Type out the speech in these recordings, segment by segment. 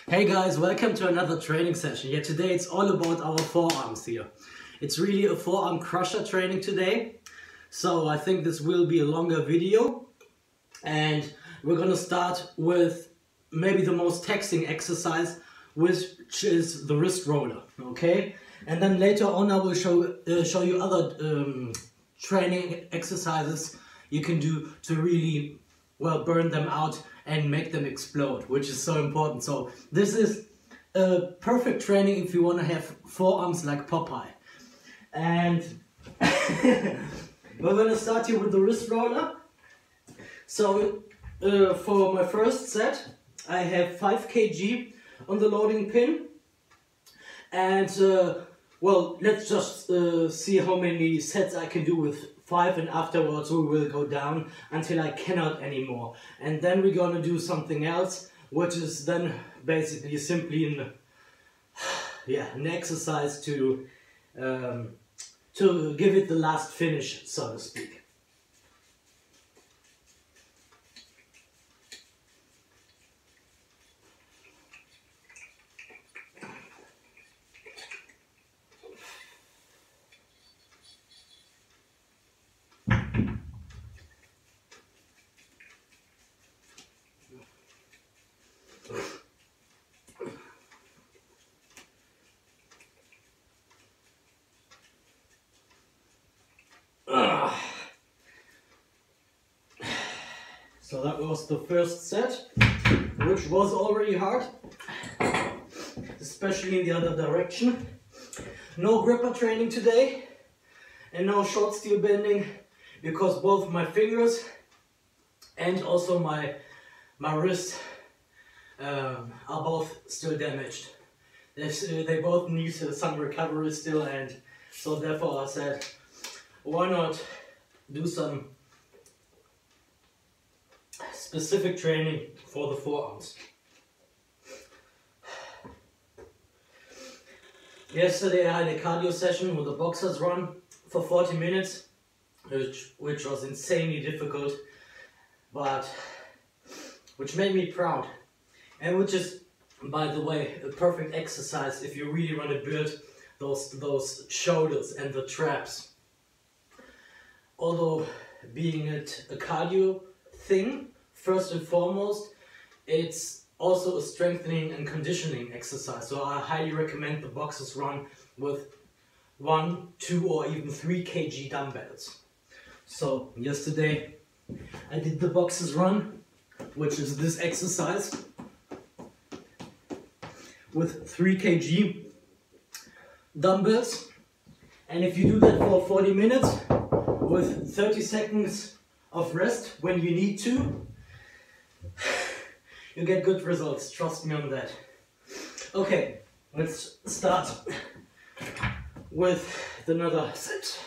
Hey guys, welcome to another training session. Yeah, today it's all about our forearms here. It's really a forearm crusher training today. So I think this will be a longer video. And we're gonna start with maybe the most taxing exercise, which is the wrist roller, okay? And then later on I will show you other training exercises you can do to really, well, burn them out and make them explode, which is so important. So this is a perfect training if you want to have forearms like Popeye. And we're going to start here with the wrist roller. So for my first set, I have 5 kg on the loading pin. And well, let's just see how many sets I can do with 5, and afterwards we will go down until I cannot anymore. And then we're gonna do something else, which is then basically simply an exercise to give it the last finish, so to speak. So that was the first set, which was already hard, especially in the other direction. No gripper training today and no short steel bending, because both my fingers and also my wrist are both still damaged. They both need some recovery still, and so therefore I said, why not do some specific training for the forearms. Yesterday I had a cardio session with a boxer's run for 40 minutes, which was insanely difficult, but which made me proud, and which is, by the way, a perfect exercise if you really want to build those shoulders and the traps. Although being it a cardio thing, first and foremost, it's also a strengthening and conditioning exercise. So I highly recommend the boxer's run with 1, 2 or even 3 kg dumbbells. So yesterday I did the boxer's run, which is this exercise with 3 kg dumbbells. And if you do that for 40 minutes with 30 seconds of rest when you need to, you get good results, trust me on that. Okay, let's start with another set.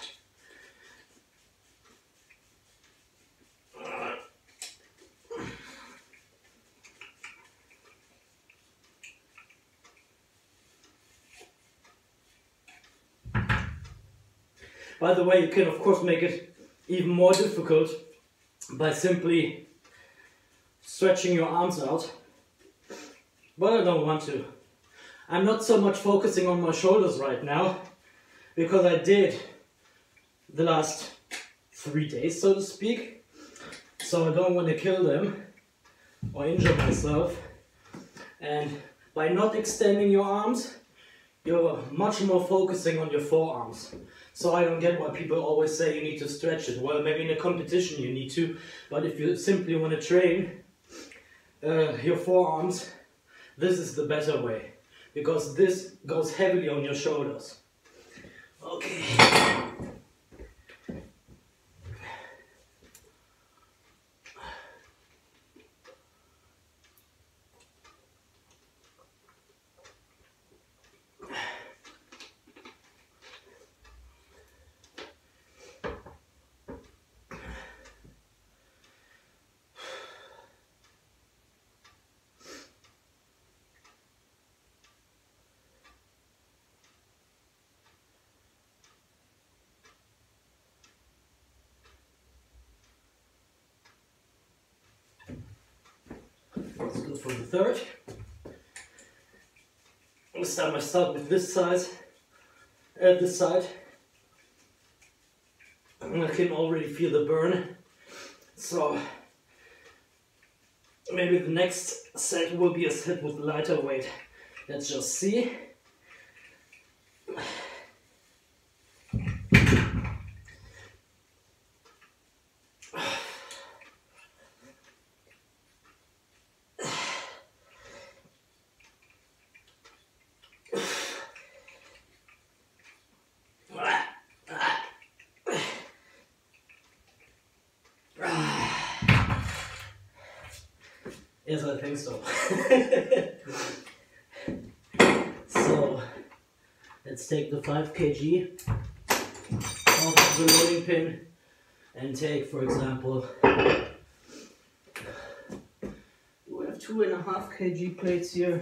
By the way, you can of course make it even more difficult by simply stretching your arms out, but I don't want to. I'm not so much focusing on my shoulders right now, because I did the last 3 days, so to speak, so I don't want to kill them or injure myself. And by not extending your arms, you're much more focusing on your forearms. So I don't get why people always say you need to stretch it. Well, maybe in a competition you need to, but if you simply want to train your forearms, this is the better way, because this goes heavily on your shoulders. Okay. Let's go for the third. start with this side. This side. And I can already feel the burn. So maybe the next set will be a set with lighter weight. Let's just see. Yes, I think so. So, let's take the 5 kg off the loading pin and take, for example, we have 2.5 kg plates here.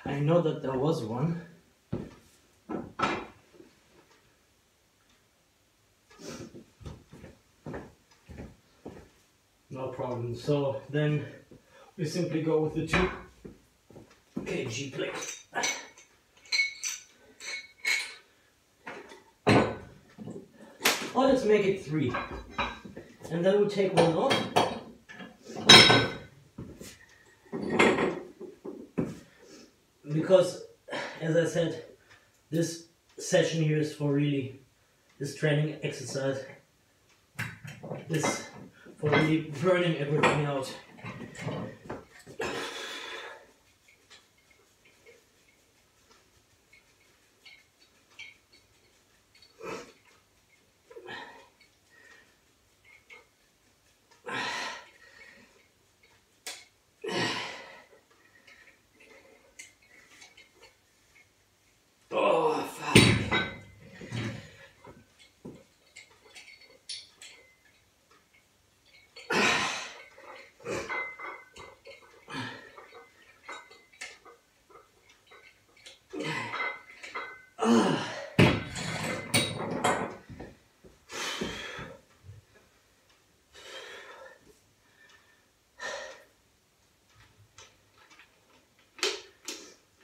I know that there was one. No problem. So then we simply go with the 2 kg plate. Or let's make it 3. And then we take one off. Because, as I said, this session here is for really, this training exercise is for really burning everything out.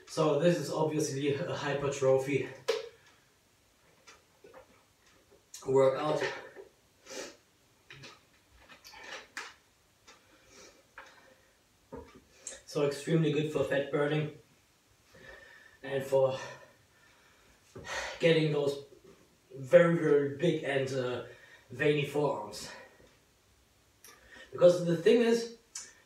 So this is obviously a hypertrophy workout. So extremely good for fat burning and for getting those very, very big and veiny forearms. Because the thing is,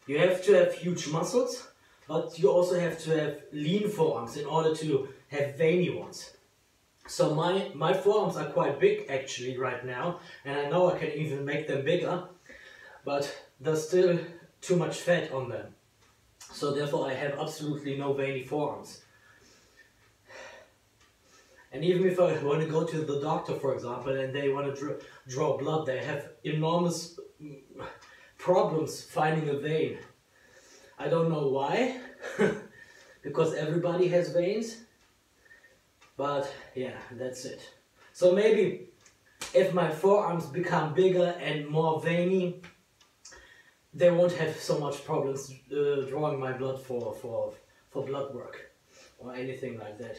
you have to have huge muscles, but you also have to have lean forearms in order to have veiny ones. So my forearms are quite big actually right now, and I know I can even make them bigger, but there's still too much fat on them. So therefore I have absolutely no veiny forearms. And even if I want to go to the doctor, for example, and they want to draw blood, they have enormous problems finding a vein. I don't know why, because everybody has veins, but yeah, that's it. So maybe if my forearms become bigger and more veiny, they won't have so much problems drawing my blood for blood work or anything like that.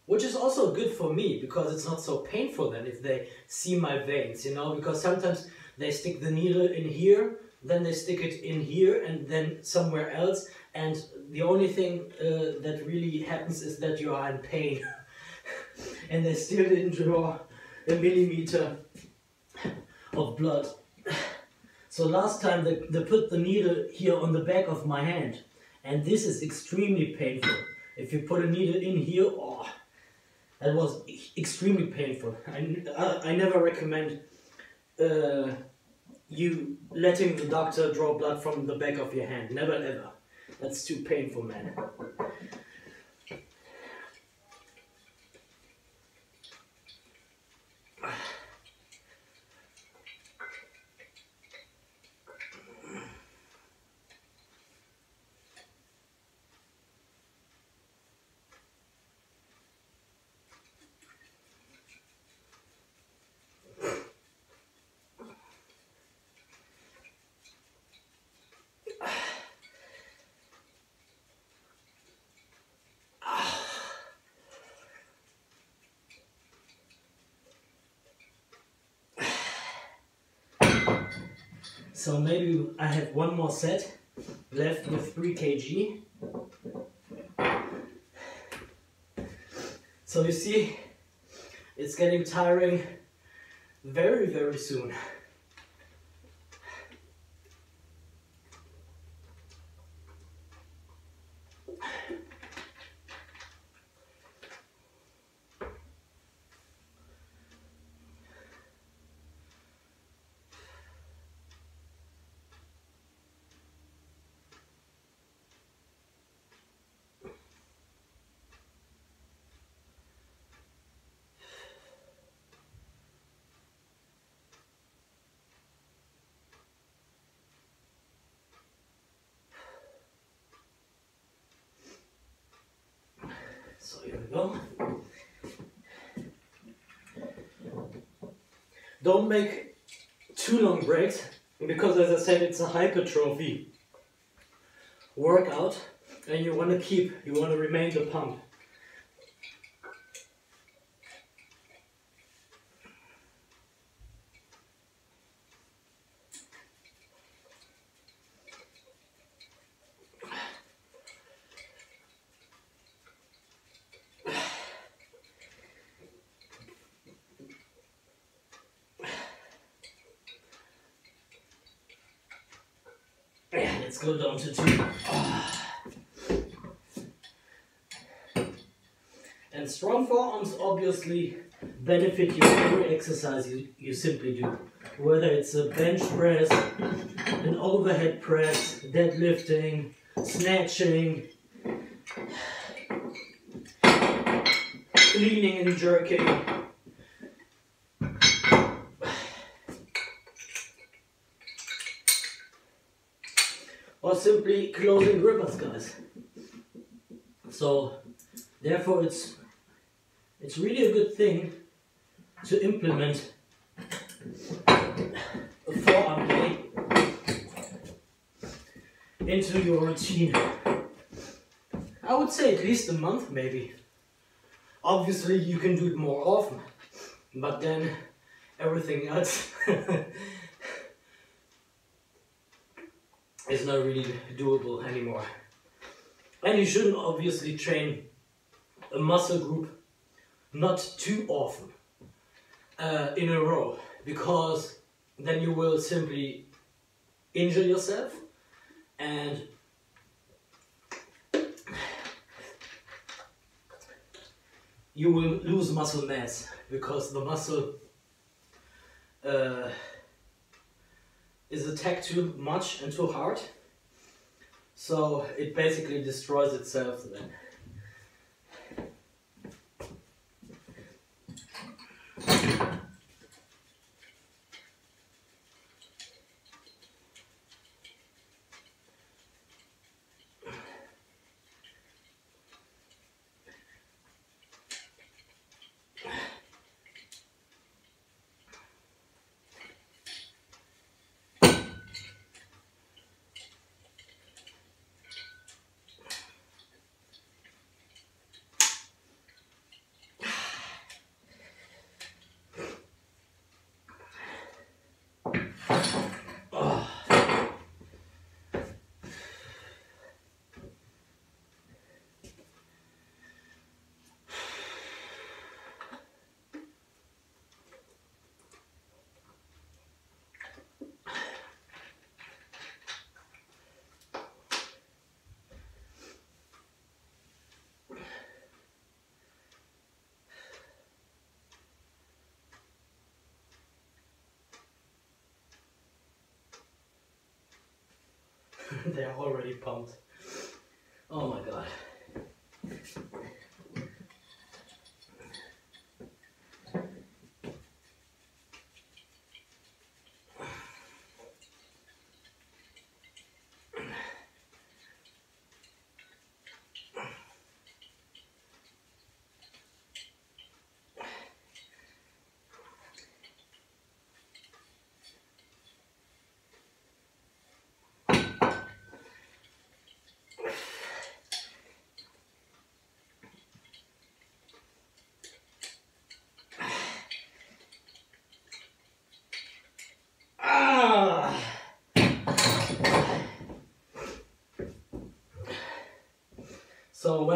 Which is also good for me, because it's not so painful then if they see my veins, you know, because sometimes they stick the needle in here, then they stick it in here and then somewhere else, and the only thing that really happens is that you are in pain and they still didn't draw a millimeter of blood. So last time they put the needle here on the back of my hand, and this is extremely painful. If you put a needle in here, oh, that was extremely painful. I never recommend you letting the doctor draw blood from the back of your hand. Never ever. That's too painful, man. So maybe I have one more set left with 3 kg. So you see, it's getting tiring very, very soon. So here we go. Don't make too long breaks, because as I said, it's a hypertrophy workout and you want to remain the pump. Yeah, let's go down to 2. And strong forearms obviously benefit you every exercise you simply do. Whether it's a bench press, an overhead press, deadlifting, snatching, cleaning and jerking. Or simply closing grippers, guys. So therefore it's really a good thing to implement a forearm day into your routine. I would say at least a month, maybe. Obviously you can do it more often, but then everything else is not really doable anymore. And you shouldn't obviously train a muscle group not too often in a row, because then you will simply injure yourself and you will lose muscle mass, because the muscle is attacked too much and too hard, so it basically destroys itself then. They're already pumped. Oh my god.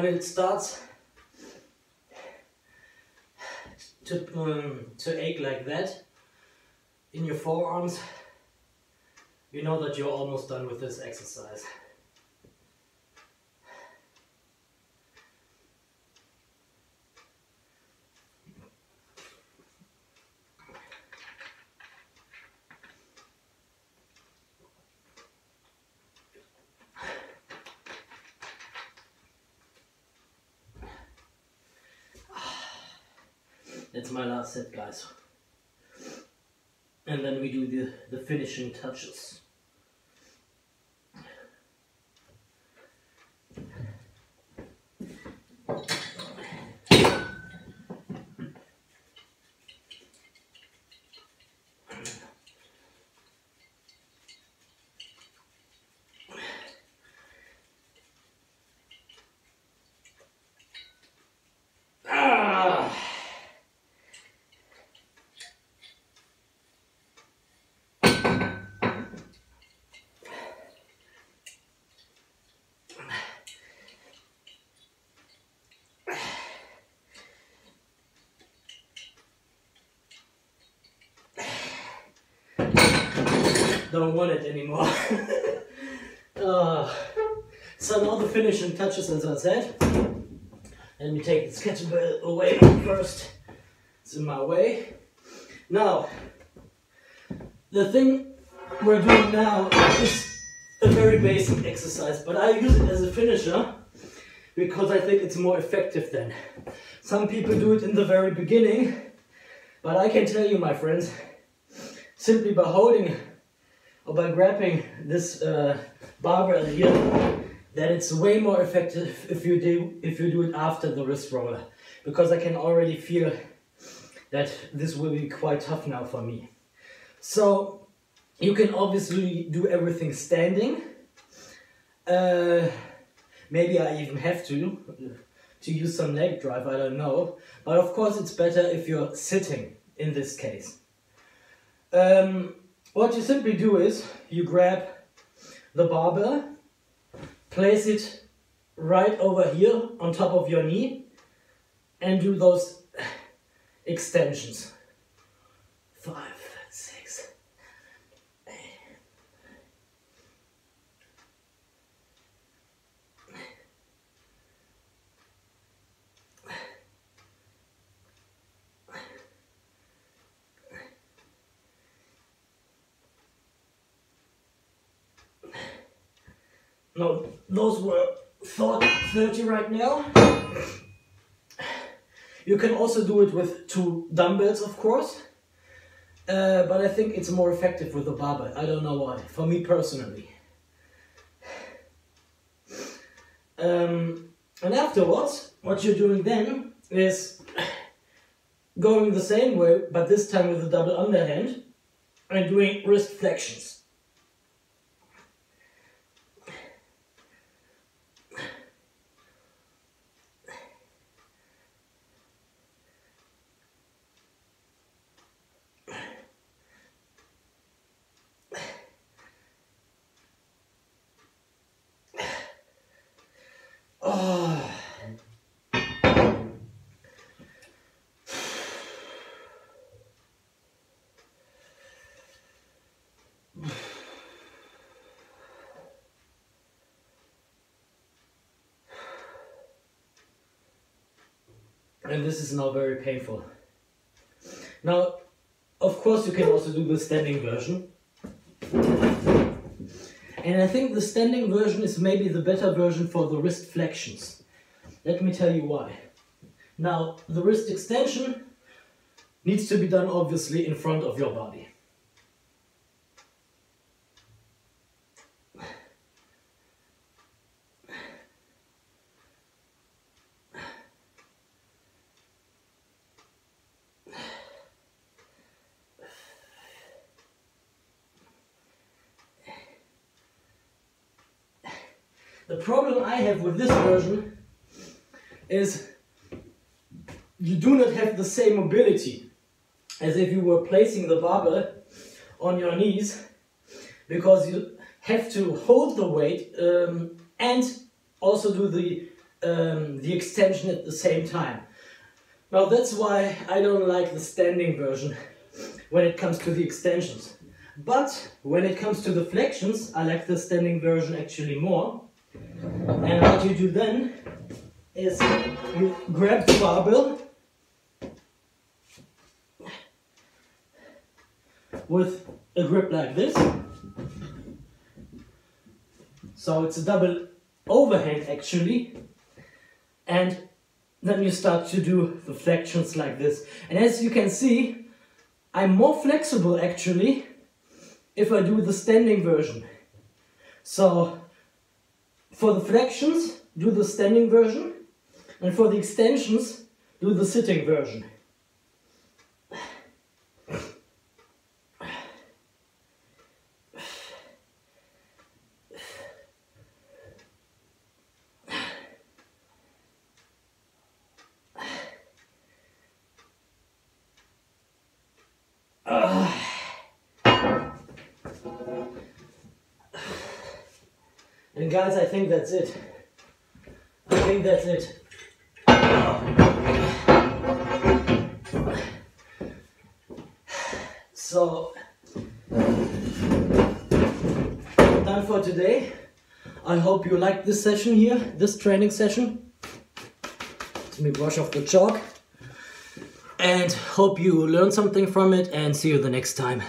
when it starts to ache like that in your forearms, you know that you're almost done with this exercise. That's my last set, guys. And then we do the finishing touches. Don't want it anymore. So now the finishing touches, as I said. Let me take this kettlebell away first. It's in my way. Now, the thing we're doing now is a very basic exercise, but I use it as a finisher because I think it's more effective then. Some people do it in the very beginning, but I can tell you, my friends, simply by holding or by grabbing this barbell here, that it's way more effective if you do it after the wrist roller, because I can already feel that this will be quite tough now for me. So you can obviously do everything standing. Maybe I even have to use some leg drive, I don't know. But of course it's better if you're sitting in this case. What you simply do is you grab the barbell, place it right over here on top of your knee and do those extensions. 5, 6, 8. No, those were 30 right now. You can also do it with 2 dumbbells, of course, but I think it's more effective with a barbell. I don't know why, for me personally. And afterwards, what you're doing then is going the same way, but this time with a double underhand, and doing wrist flexions. And this is now very painful. Now, of course, you can also do the standing version. And I think the standing version is maybe the better version for the wrist flexions. Let me tell you why. Now, the wrist extension needs to be done obviously in front of your body. The problem I have with this version is you do not have the same mobility as if you were placing the barbell on your knees, because you have to hold the weight and also do the the extension at the same time. Now that's why I don't like the standing version when it comes to the extensions. But when it comes to the flexions, I like the standing version actually more. And what you do then is you grab the barbell with a grip like this. So it's a double overhand actually. And then you start to do the flexions like this. And as you can see, I'm more flexible actually if I do the standing version. So for the flexions, do the standing version, and for the extensions, do the sitting version. And guys, I think that's it. I think that's it. So, done for today. I hope you liked this session here, this training session. Let me brush off the chalk. And hope you learned something from it, and see you the next time.